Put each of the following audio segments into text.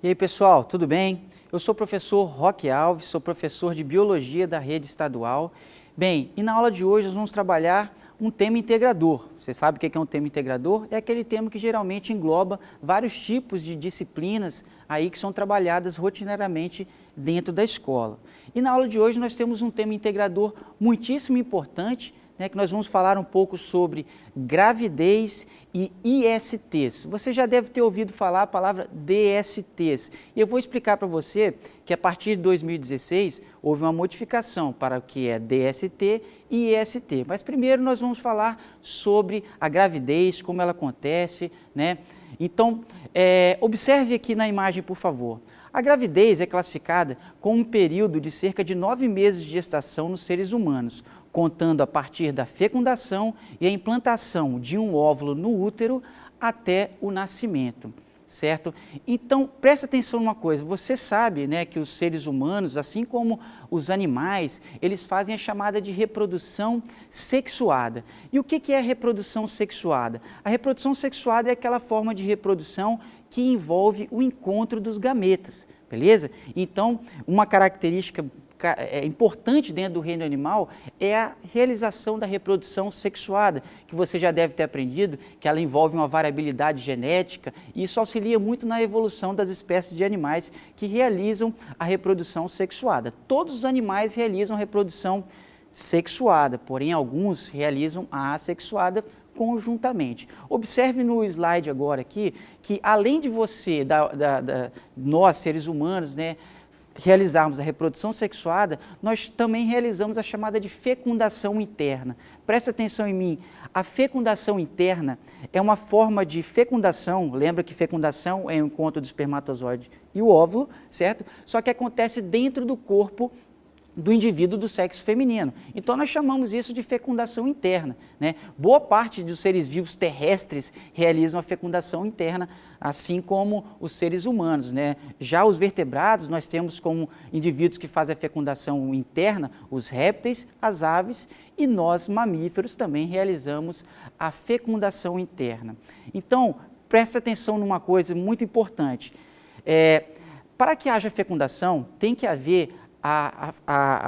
E aí, pessoal, tudo bem? Eu sou o professor Roque Alves, sou professor de Biologia da Rede Estadual. Bem, e na aula de hoje nós vamos trabalhar um tema integrador. Você sabe o que é um tema integrador? É aquele tema que geralmente engloba vários tipos de disciplinas aí que são trabalhadas rotineiramente dentro da escola. E na aula de hoje nós temos um tema integrador muitíssimo importante, que nós vamos falar um pouco sobre gravidez e ISTs. Você já deve ter ouvido falar a palavra DSTs. E eu vou explicar para você que a partir de 2016 houve uma modificação para o que é DST e IST. Mas primeiro nós vamos falar sobre a gravidez, como ela acontece, Então, observe aqui na imagem, por favor. A gravidez é classificada como um período de cerca de 9 meses de gestação nos seres humanos, contando a partir da fecundação e a implantação de um óvulo no útero até o nascimento, certo? Então, presta atenção numa coisa, você sabe que os seres humanos, assim como os animais, eles fazem a chamada de reprodução sexuada. E o que é a reprodução sexuada? A reprodução sexuada é aquela forma de reprodução que envolve o encontro dos gametas, beleza? Então, uma característica importante dentro do reino animal é a realização da reprodução sexuada, que você já deve ter aprendido, que ela envolve uma variabilidade genética e isso auxilia muito na evolução das espécies de animais que realizam a reprodução sexuada. Todos os animais realizam a reprodução sexuada, porém alguns realizam a assexuada conjuntamente. Observe no slide agora aqui que além de você, nós seres humanos, realizarmos a reprodução sexuada, nós também realizamos a chamada de fecundação interna. Presta atenção em mim, a fecundação interna é uma forma de fecundação, lembra que fecundação é o encontro do espermatozoide e o óvulo, certo? Só que acontece dentro do corpo do indivíduo do sexo feminino. Então, nós chamamos isso de fecundação interna. Boa parte dos seres vivos terrestres realizam a fecundação interna, assim como os seres humanos. Já os vertebrados, nós temos como indivíduos que fazem a fecundação interna os répteis, as aves e nós, mamíferos, também realizamos a fecundação interna. Então, presta atenção numa coisa muito importante. Para que haja fecundação, tem que haver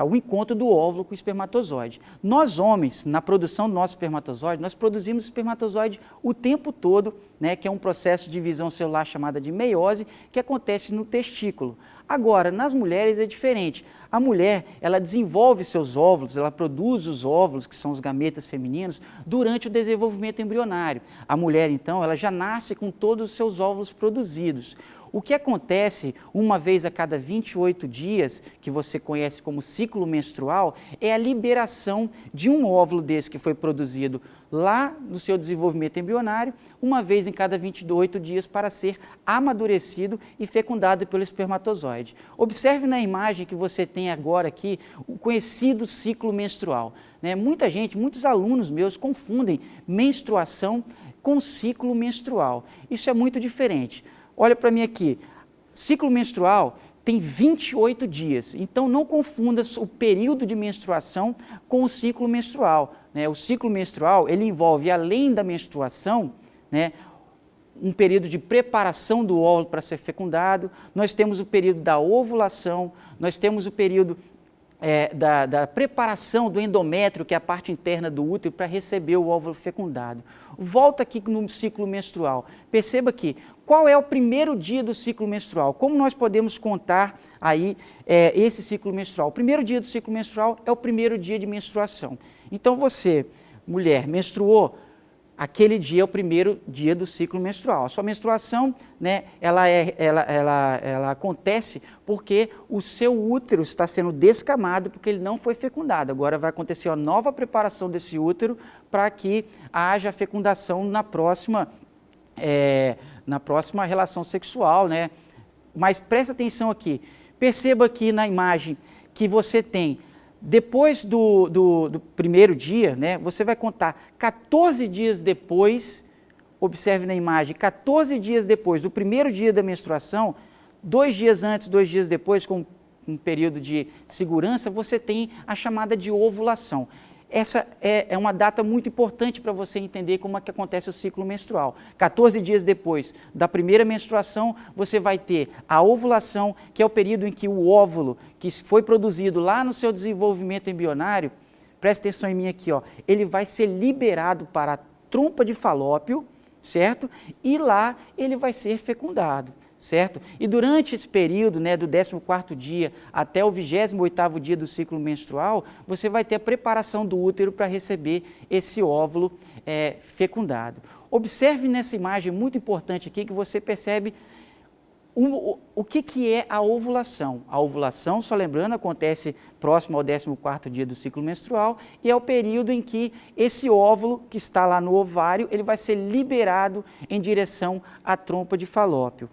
o encontro do óvulo com o espermatozoide. Nós homens, na produção do nosso espermatozoide, nós produzimos espermatozoide o tempo todo, que é um processo de divisão celular chamada de meiose, que acontece no testículo. Agora, nas mulheres é diferente. A mulher, ela desenvolve seus óvulos, ela produz os óvulos, que são os gametas femininos, durante o desenvolvimento embrionário. A mulher, então, ela já nasce com todos os seus óvulos produzidos. O que acontece uma vez a cada 28 dias, que você conhece como ciclo menstrual, é a liberação de um óvulo desse que foi produzido lá no seu desenvolvimento embrionário, uma vez em cada 28 dias para ser amadurecido e fecundado pelo espermatozoide. Observe na imagem que você tem agora aqui o conhecido ciclo menstrual. Muitos alunos meus confundem menstruação com ciclo menstrual. Isso é muito diferente. Olha para mim aqui, ciclo menstrual tem 28 dias, então não confunda o período de menstruação com o ciclo menstrual. O ciclo menstrual, ele envolve, além da menstruação, um período de preparação do óvulo para ser fecundado, nós temos o período da ovulação, nós temos o período da preparação do endométrio, que é a parte interna do útero, para receber o óvulo fecundado. Volta aqui no ciclo menstrual. Perceba aqui, qual é o primeiro dia do ciclo menstrual? Como nós podemos contar aí esse ciclo menstrual? O primeiro dia do ciclo menstrual é o primeiro dia de menstruação. Então você, mulher, menstruou, aquele dia é o primeiro dia do ciclo menstrual. A sua menstruação, ela acontece porque o seu útero está sendo descamado porque ele não foi fecundado. Agora vai acontecer uma nova preparação desse útero para que haja fecundação na próxima relação sexual, Mas presta atenção aqui, perceba aqui na imagem que você tem. Depois do primeiro dia, você vai contar 14 dias depois, observe na imagem, 14 dias depois do primeiro dia da menstruação, 2 dias antes, 2 dias depois, com um período de segurança, você tem a chamada de ovulação. essa é uma data muito importante para você entender como é que acontece o ciclo menstrual. 14 dias depois da primeira menstruação, você vai ter a ovulação, que é o período em que o óvulo, que foi produzido lá no seu desenvolvimento embrionário, presta atenção em mim aqui, ó, ele vai ser liberado para a trompa de Falópio, certo? E lá ele vai ser fecundado. Certo? E durante esse período, né, do 14º dia até o 28º dia do ciclo menstrual, você vai ter a preparação do útero para receber esse óvulo fecundado. Observe nessa imagem muito importante aqui que você percebe o que é a ovulação. A ovulação, só lembrando, acontece próximo ao 14º dia do ciclo menstrual e é o período em que esse óvulo que está lá no ovário, ele vai ser liberado em direção à trompa de Falópio.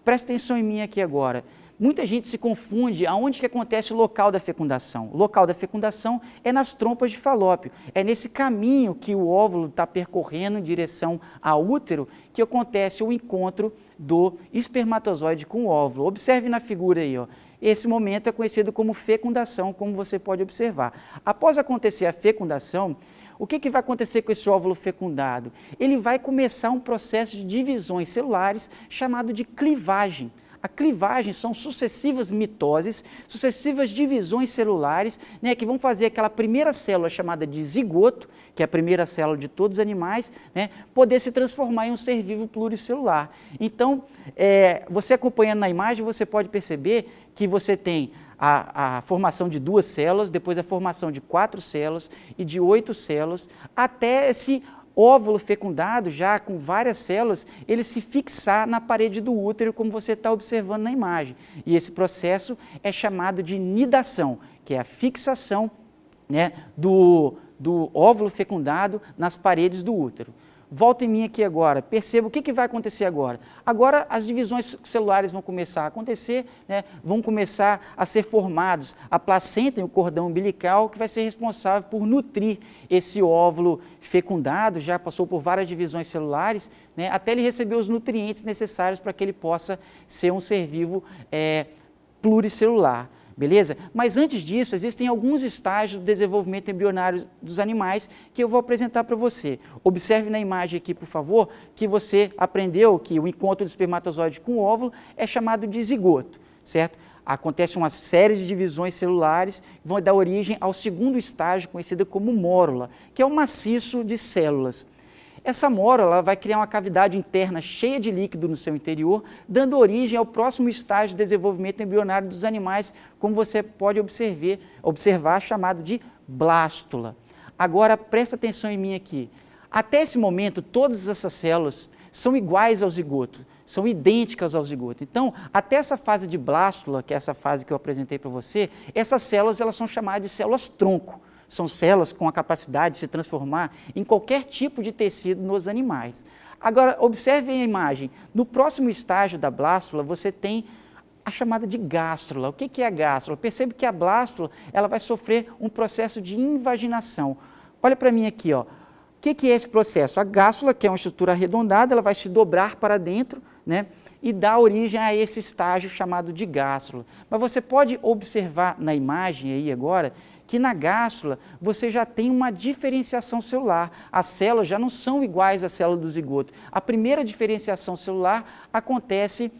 Presta atenção em mim aqui agora. Muita gente se confunde aonde que acontece o local da fecundação. O local da fecundação é nas trompas de Falópio. É nesse caminho que o óvulo está percorrendo em direção ao útero que acontece o encontro do espermatozoide com o óvulo. Observe na figura aí, ó. Esse momento é conhecido como fecundação, como você pode observar. Após acontecer a fecundação, o que vai acontecer com esse óvulo fecundado? Ele vai começar um processo de divisões celulares chamado de clivagem. A clivagem são sucessivas mitoses, sucessivas divisões celulares, né, que vão fazer aquela primeira célula chamada de zigoto, que é a primeira célula de todos os animais, né, poder se transformar em um ser vivo pluricelular. Então, você acompanhando na imagem, você pode perceber que você tem a formação de 2 células, depois a formação de 4 células e de 8 células, até esse óvulo fecundado, já com várias células, ele se fixar na parede do útero, como você está observando na imagem. E esse processo é chamado de nidação, que é a fixação, né, do óvulo fecundado nas paredes do útero. Volta em mim aqui agora, perceba o que vai acontecer agora. Agora as divisões celulares vão começar a acontecer, né, vão começar a ser formados a placenta e o cordão umbilical, que vai ser responsável por nutrir esse óvulo fecundado, já passou por várias divisões celulares, né, até ele receber os nutrientes necessários para que ele possa ser um ser vivo pluricelular. Beleza? Mas antes disso, existem alguns estágios do desenvolvimento embrionário dos animais que eu vou apresentar para você. Observe na imagem aqui, por favor, que você aprendeu que o encontro do espermatozoide com o óvulo é chamado de zigoto, certo? Acontece uma série de divisões celulares que vão dar origem ao segundo estágio, conhecido como mórula, que é um maciço de células. Essa mórula vai criar uma cavidade interna cheia de líquido no seu interior, dando origem ao próximo estágio de desenvolvimento embrionário dos animais, como você pode observar, chamado de blástula. Agora, presta atenção em mim aqui. Até esse momento, todas essas células são iguais ao zigoto, são idênticas ao zigoto. Então, até essa fase de blástula, que é essa fase que eu apresentei para você, essas células elas são chamadas de células tronco. São células com a capacidade de se transformar em qualquer tipo de tecido nos animais. Agora, observe a imagem. No próximo estágio da blástula, você tem a chamada de gástrula. O que é a gástrula? Percebe que a blástula ela vai sofrer um processo de invaginação. Olha para mim aqui, ó. O que é esse processo? A gástrula, que é uma estrutura arredondada, ela vai se dobrar para dentro, né, e dar origem a esse estágio chamado de gástrula. Mas você pode observar na imagem aí agora que na gástrula você já tem uma diferenciação celular. As células já não são iguais às células do zigoto. A primeira diferenciação celular acontece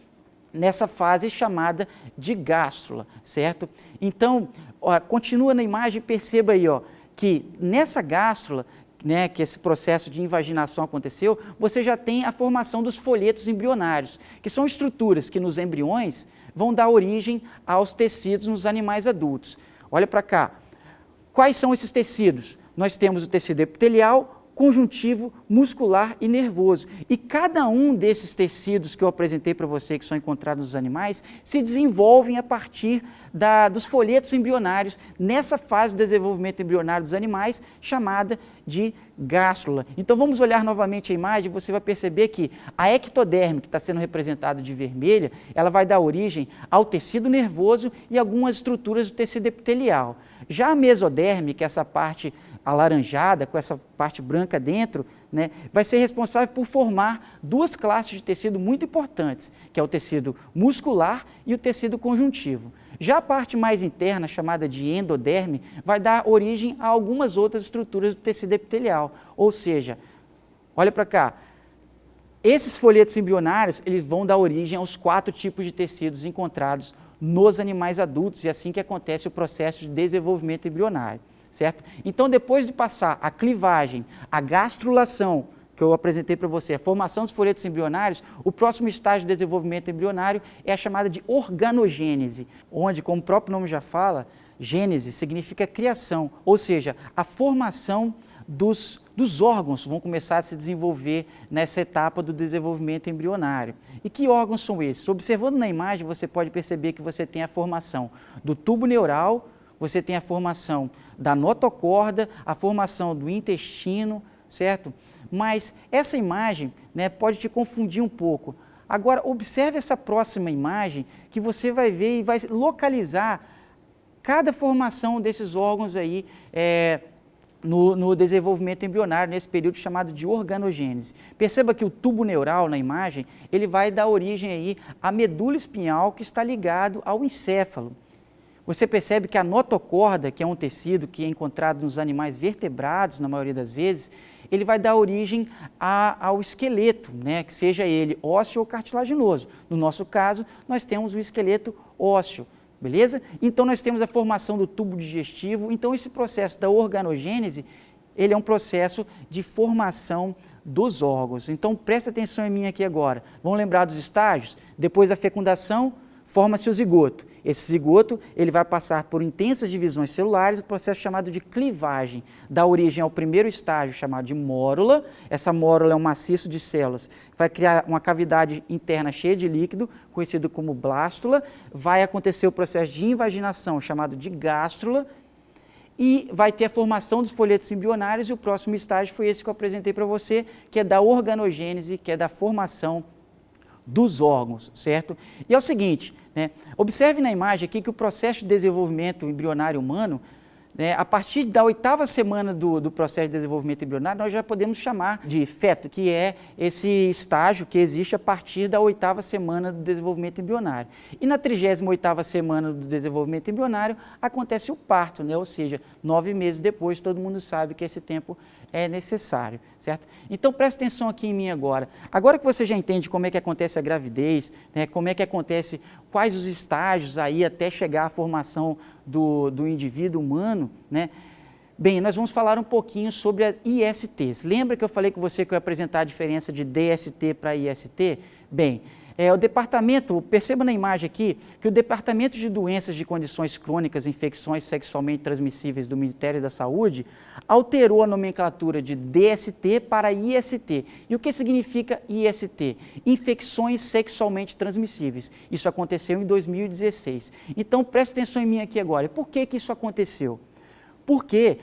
nessa fase chamada de gástrula, certo? Então, ó, continua na imagem e perceba aí, ó, que nessa gástrula, né, que esse processo de invaginação aconteceu, você já tem a formação dos folhetos embrionários, que são estruturas que nos embriões vão dar origem aos tecidos nos animais adultos. Olha para cá. Quais são esses tecidos? Nós temos o tecido epitelial, conjuntivo, muscular e nervoso. E cada um desses tecidos que eu apresentei para você, que são encontrados nos animais, se desenvolvem a partir dos folhetos embrionários, nessa fase do desenvolvimento embrionário dos animais, chamada de gástrula. Então vamos olhar novamente a imagem, você vai perceber que a ectoderme, que está sendo representada de vermelha, ela vai dar origem ao tecido nervoso e algumas estruturas do tecido epitelial. Já a mesoderme, que é essa parte alaranjada, com essa parte branca dentro, né, vai ser responsável por formar 2 classes de tecido muito importantes, que é o tecido muscular e o tecido conjuntivo. Já a parte mais interna, chamada de endoderme, vai dar origem a algumas outras estruturas do tecido epitelial. Ou seja, olha para cá, esses folhetos embrionários, eles vão dar origem aos 4 tipos de tecidos encontrados nos animais adultos, e é assim que acontece o processo de desenvolvimento embrionário, certo? Então, depois de passar a clivagem, a gastrulação, que eu apresentei para você, a formação dos folhetos embrionários, o próximo estágio de desenvolvimento embrionário é a chamada de organogênese, onde, como o próprio nome já fala, gênese significa criação, ou seja, a formação dos órgãos vão começar a se desenvolver nessa etapa do desenvolvimento embrionário. E que órgãos são esses? Observando na imagem, você pode perceber que você tem a formação do tubo neural, você tem a formação da notocorda, a formação do intestino, certo? Mas essa imagem, né, pode te confundir um pouco. Agora, observe essa próxima imagem que você vai ver e vai localizar cada formação desses órgãos aí, no desenvolvimento embrionário, nesse período chamado de organogênese. Perceba que o tubo neural na imagem, ele vai dar origem aí à medula espinhal que está ligado ao encéfalo. Você percebe que a notocorda, que é um tecido que é encontrado nos animais vertebrados, na maioria das vezes, ele vai dar origem ao esqueleto, né, que seja ele ósseo ou cartilaginoso. No nosso caso, nós temos o esqueleto ósseo. Beleza? Então, nós temos a formação do tubo digestivo. Então, esse processo da organogênese, ele é um processo de formação dos órgãos. Então, presta atenção em mim aqui agora. Vamos lembrar dos estágios? Depois da fecundação, forma-se o zigoto. Esse zigoto, ele vai passar por intensas divisões celulares, o processo chamado de clivagem, dá origem ao primeiro estágio chamado de mórula. Essa mórula é um maciço de células, vai criar uma cavidade interna cheia de líquido, conhecido como blástula, vai acontecer o processo de invaginação, chamado de gástrula, e vai ter a formação dos folhetos embrionários, e o próximo estágio foi esse que eu apresentei para você, que é da organogênese, que é da formação dos órgãos, certo? E é o seguinte, né, observe na imagem aqui que o processo de desenvolvimento embrionário humano, né, a partir da 8ª semana do processo de desenvolvimento embrionário, nós já podemos chamar de feto, que é esse estágio que existe a partir da 8ª semana do desenvolvimento embrionário. E na 38ª semana do desenvolvimento embrionário acontece o parto, né, ou seja, 9 meses depois, todo mundo sabe que esse tempo é necessário, certo? Então, preste atenção aqui em mim agora. Agora que você já entende como é que acontece a gravidez, né, como é que acontece, quais os estágios aí até chegar à formação do indivíduo humano, né? Bem, nós vamos falar um pouquinho sobre as ISTs. Lembra que eu falei com você que eu ia apresentar a diferença de DST para IST? Bem, o departamento, perceba na imagem aqui, que o Departamento de Doenças de Condições Crônicas e Infecções Sexualmente Transmissíveis do Ministério da Saúde alterou a nomenclatura de DST para IST. E o que significa IST? Infecções Sexualmente Transmissíveis. Isso aconteceu em 2016. Então, preste atenção em mim aqui agora. Por que isso aconteceu? Porque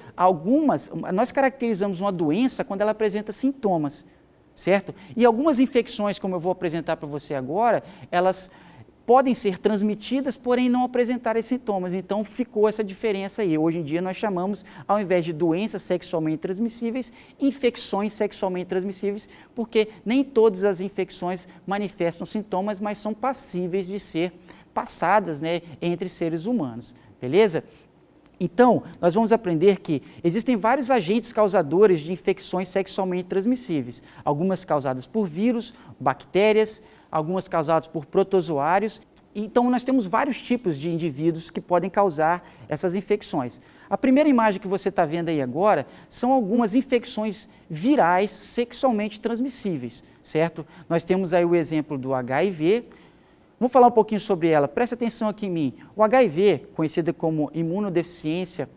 nós caracterizamos uma doença quando ela apresenta sintomas, certo? E algumas infecções, como eu vou apresentar para você agora, elas podem ser transmitidas, porém não apresentarem sintomas. Então, ficou essa diferença aí. Hoje em dia, nós chamamos, ao invés de doenças sexualmente transmissíveis, infecções sexualmente transmissíveis, porque nem todas as infecções manifestam sintomas, mas são passíveis de ser passadas, né, entre seres humanos. Beleza? Então, nós vamos aprender que existem vários agentes causadores de infecções sexualmente transmissíveis, algumas causadas por vírus, bactérias, algumas causadas por protozoários. Então, nós temos vários tipos de indivíduos que podem causar essas infecções. A primeira imagem que você está vendo aí agora são algumas infecções virais sexualmente transmissíveis, certo? Nós temos aí o exemplo do HIV. Vamos falar um pouquinho sobre ela, preste atenção aqui em mim. O HIV, conhecido como imunodeficiência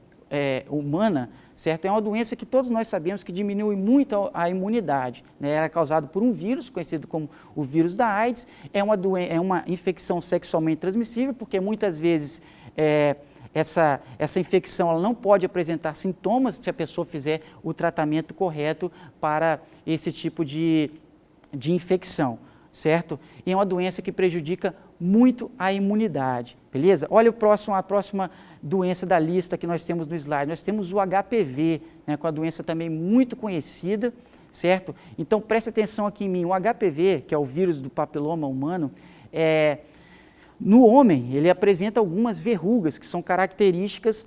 humana, certo? É uma doença que todos nós sabemos que diminui muito a imunidade, né? Ela é causada por um vírus, conhecido como o vírus da AIDS, é uma infecção sexualmente transmissível, porque muitas vezes essa infecção ela não pode apresentar sintomas se a pessoa fizer o tratamento correto para esse tipo de infecção. Certo? E é uma doença que prejudica muito a imunidade, beleza? Olha a próxima doença da lista que nós temos no slide. Nós temos o HPV, né, com a doença também muito conhecida, certo? Então, preste atenção aqui em mim. O HPV, que é o vírus do papiloma humano, No homem, ele apresenta algumas verrugas que são características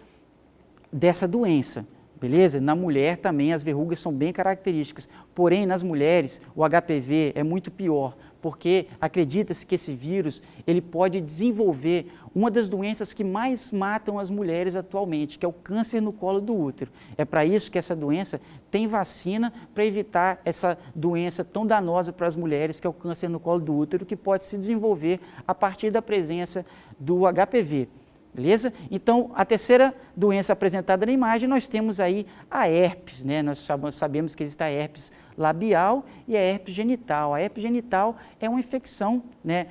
dessa doença, beleza? Na mulher também as verrugas são bem características, porém nas mulheres o HPV é muito pior, porque acredita-se que esse vírus ele pode desenvolver uma das doenças que mais matam as mulheres atualmente, que é o câncer no colo do útero. É para isso que essa doença tem vacina para evitar essa doença tão danosa para as mulheres, que é o câncer no colo do útero, que pode se desenvolver a partir da presença do HPV. Beleza? Então, a terceira doença apresentada na imagem, nós temos aí a herpes, né? Nós sabemos que existe a herpes labial e a herpes genital. A herpes genital é uma infecção, né?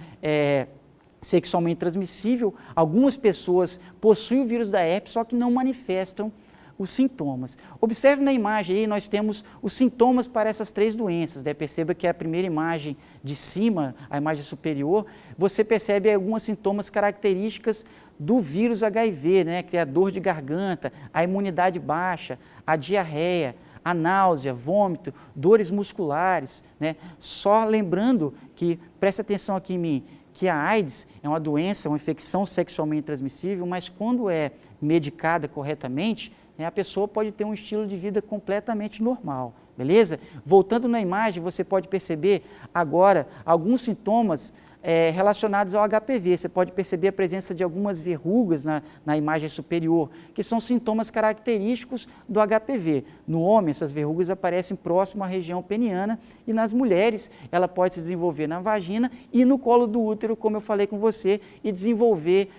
Sexualmente transmissível. Algumas pessoas possuem o vírus da herpes, só que não manifestam os sintomas. Observe na imagem aí, nós temos os sintomas para essas três doenças, né? Perceba que a primeira imagem de cima, a imagem superior, você percebe alguns sintomas características do vírus HIV, né? Que é a dor de garganta, a imunidade baixa, a diarreia, a náusea, vômito, dores musculares, né? Só lembrando que, preste atenção aqui em mim, que a AIDS é uma doença, uma infecção sexualmente transmissível, mas quando é medicada corretamente, né, a pessoa pode ter um estilo de vida completamente normal, beleza? Voltando na imagem, você pode perceber agora alguns sintomas relacionados ao HPV. Você pode perceber a presença de algumas verrugas na imagem superior, que são sintomas característicos do HPV. No homem, essas verrugas aparecem próximo à região peniana e nas mulheres, ela pode se desenvolver na vagina e no colo do útero, como eu falei com você, e desenvolver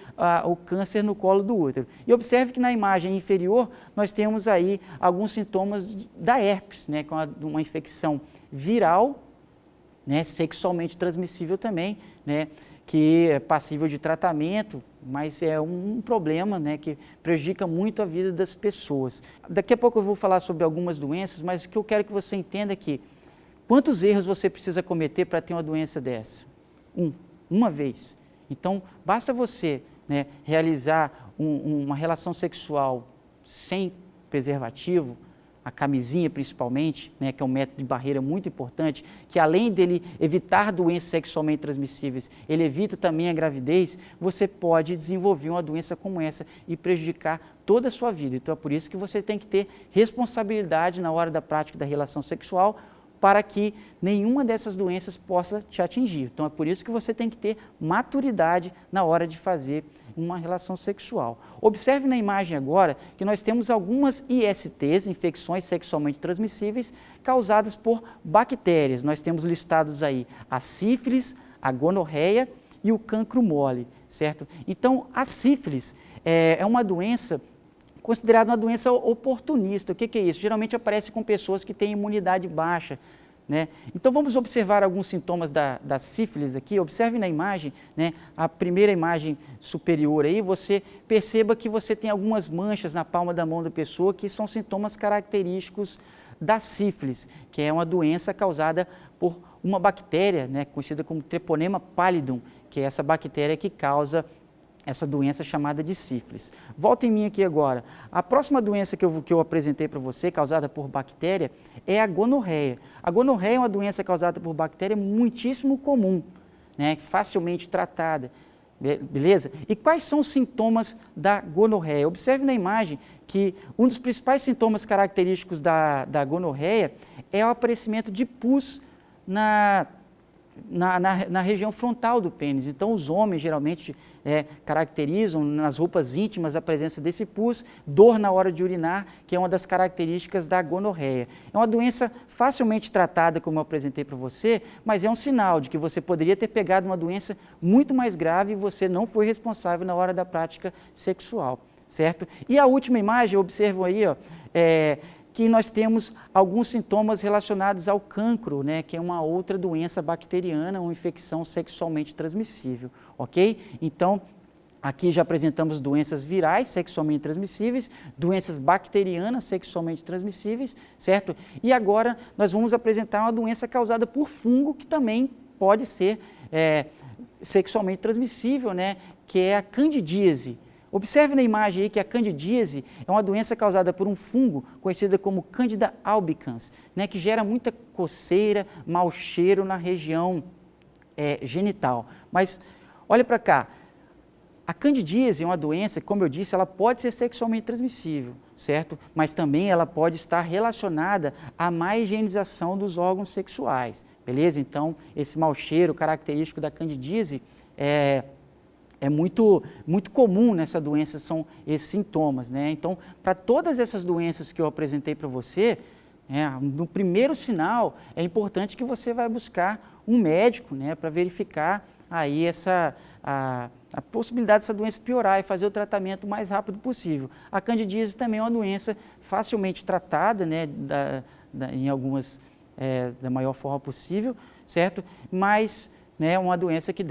o câncer no colo do útero. E observe que na imagem inferior, nós temos aí alguns sintomas da herpes, né, com uma infecção viral, né, sexualmente transmissível também, né, que é passível de tratamento, mas é um problema, né, que prejudica muito a vida das pessoas. Daqui a pouco eu vou falar sobre algumas doenças, mas o que eu quero que você entenda é que quantos erros você precisa cometer para ter uma doença dessa? Uma vez. Então, basta você, né, realizar uma relação sexual sem preservativo, a camisinha principalmente, né, que é um método de barreira muito importante, que além dele evitar doenças sexualmente transmissíveis, ele evita também a gravidez, você pode desenvolver uma doença como essa e prejudicar toda a sua vida. Então é por isso que você tem que ter responsabilidade na hora da prática da relação sexual, para que nenhuma dessas doenças possa te atingir. Então é por isso que você tem que ter maturidade na hora de fazer uma relação sexual. Observe na imagem agora que nós temos algumas ISTs, infecções sexualmente transmissíveis, causadas por bactérias. Nós temos listados aí a sífilis, a gonorreia e o cancro mole, certo? Então a sífilis é uma doença considerada uma doença oportunista. O que é isso? Geralmente aparece com pessoas que têm imunidade baixa, né? Então vamos observar alguns sintomas da sífilis aqui. Observe na imagem, né, a primeira imagem superior aí, você perceba que você tem algumas manchas na palma da mão da pessoa que são sintomas característicos da sífilis, que é uma doença causada por uma bactéria, né, conhecida como Treponema pallidum, que é essa bactéria que causa essa doença chamada de sífilis. Volta em mim aqui agora. A próxima doença que eu apresentei para você, causada por bactéria, é a gonorreia. A gonorreia é uma doença causada por bactéria muitíssimo comum, né, facilmente tratada, beleza? E quais são os sintomas da gonorreia? Observe na imagem que um dos principais sintomas característicos da gonorreia é o aparecimento de pus na região frontal do pênis. Então, os homens geralmente caracterizam nas roupas íntimas a presença desse pus, dor na hora de urinar, que é uma das características da gonorreia. É uma doença facilmente tratada, como eu apresentei para você, mas é um sinal de que você poderia ter pegado uma doença muito mais grave e você não foi responsável na hora da prática sexual, certo? E a última imagem, observam aí, ó, que nós temos alguns sintomas relacionados ao cancro, né, que é uma outra doença bacteriana, uma infecção sexualmente transmissível, ok? Então, aqui já apresentamos doenças virais sexualmente transmissíveis, doenças bacterianas sexualmente transmissíveis, certo? E agora nós vamos apresentar uma doença causada por fungo, que também pode ser sexualmente transmissível, né, que é a candidíase. Observe na imagem aí que a candidíase é uma doença causada por um fungo conhecida como Candida albicans, né, que gera muita coceira, mau cheiro na região genital. Mas olha para cá, A candidíase é uma doença que, como eu disse, ela pode ser sexualmente transmissível, certo? Mas também ela pode estar relacionada à má higienização dos órgãos sexuais, beleza? Então, esse mau cheiro característico da candidíase é muito comum nessa doença, são esses sintomas, né? Então, para todas essas doenças que eu apresentei para você, no primeiro sinal, é importante que você vai buscar um médico, né, para verificar aí a possibilidade dessa doença piorar e fazer o tratamento o mais rápido possível. A candidíase também é uma doença facilmente tratada, né, em algumas, da maior forma possível, certo? Mas é uma doença que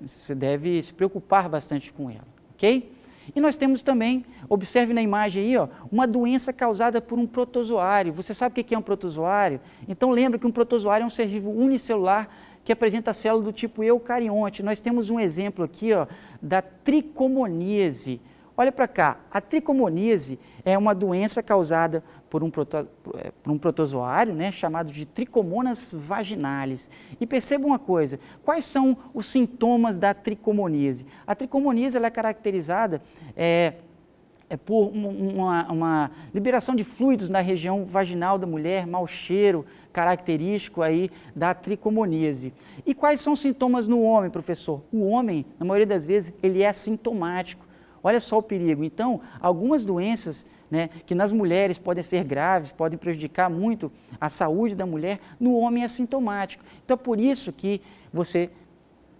você deve se preocupar bastante com ela, ok? E nós temos também, observe na imagem aí, ó, uma doença causada por um protozoário. Você sabe o que é um protozoário? Então lembra que um protozoário é um ser vivo unicelular que apresenta célula do tipo eucarionte. Nós temos um exemplo aqui, ó, da tricomoníase. Olha para cá, a tricomoníase é uma doença causada por um protozoário, né, chamado de Trichomonas vaginalis. E perceba uma coisa, quais são os sintomas da tricomoníase? A tricomoníase ela é caracterizada por uma liberação de fluidos na região vaginal da mulher, mau cheiro característico aí da tricomoníase. E quais são os sintomas no homem, professor? O homem, na maioria das vezes, ele é assintomático. Olha só o perigo. Então, algumas doenças, né, que nas mulheres podem ser graves, podem prejudicar muito a saúde da mulher, no homem é assintomático. Então, é por isso que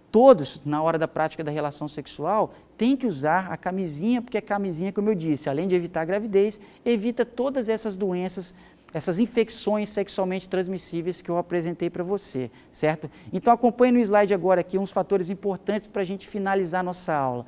todos, na hora da prática da relação sexual, tem que usar a camisinha, porque a camisinha, como eu disse, além de evitar a gravidez, evita todas essas doenças, essas infecções sexualmente transmissíveis que eu apresentei para você, certo? Então, acompanhe no slide agora aqui uns fatores importantes para a gente finalizar nossa aula.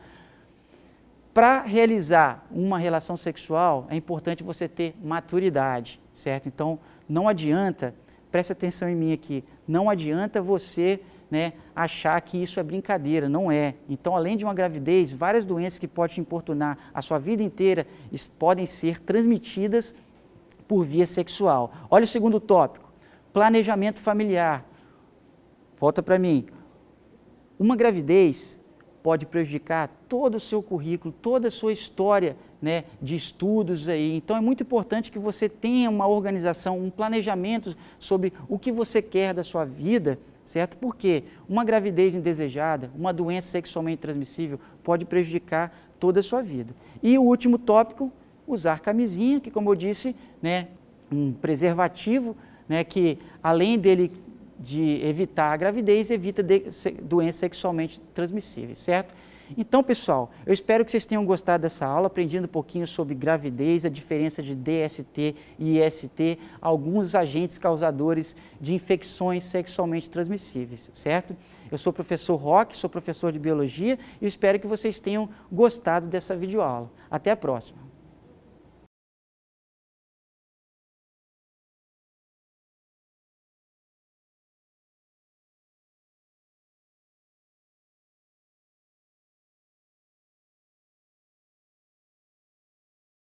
Para realizar uma relação sexual, é importante você ter maturidade, certo? Então, não adianta, preste atenção em mim aqui, não adianta você, né, achar que isso é brincadeira, não é. Então, além de uma gravidez, várias doenças que podem te importunar a sua vida inteira podem ser transmitidas por via sexual. Olha o segundo tópico, planejamento familiar. Volta para mim. Uma gravidez pode prejudicar todo o seu currículo, toda a sua história, né, de estudos aí. Então, é muito importante que você tenha uma organização, um planejamento sobre o que você quer da sua vida, certo? Porque uma gravidez indesejada, uma doença sexualmente transmissível pode prejudicar toda a sua vida. E o último tópico, usar camisinha, que, como eu disse, né, um preservativo, né, que além de evitar a gravidez, evita doenças sexualmente transmissíveis, certo? Então, pessoal, eu espero que vocês tenham gostado dessa aula, aprendido um pouquinho sobre gravidez, a diferença de DST e IST, alguns agentes causadores de infecções sexualmente transmissíveis, certo? Eu sou o professor Roque, sou professor de Biologia e espero que vocês tenham gostado dessa videoaula. Até a próxima!